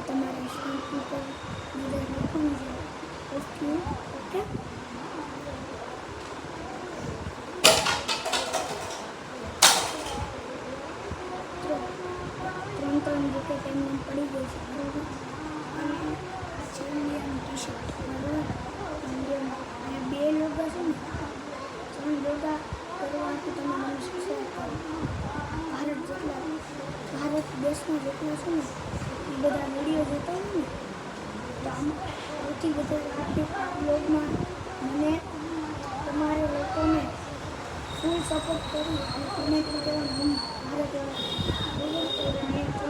તમારે શાંતિ પર નજર રાખવાની છે. Okay okay. ત્રણ વિકેટ એમને પડી ગઈ છે બરાબર. અને આ છે ઇન્ડિયાનું ટી શર્ટ બરાબર. ઇન્ડિયાનું અને 2 લોગા છે ને 3 લોગા કરવાથી તમે મને સબસ્ક્રાઈબ કરો. ભારત દેશમાં જેટલા છે ને એ બધા વિડીયો જોતા હોય ને તો આમાં સૌથી વધારે આર્થિક બ્લોગમાં મને તમારે લોકોને ફૂલ સપોર્ટ કરી અને કમેન્ટ કરવાનું ભારતવાળા બરાબર.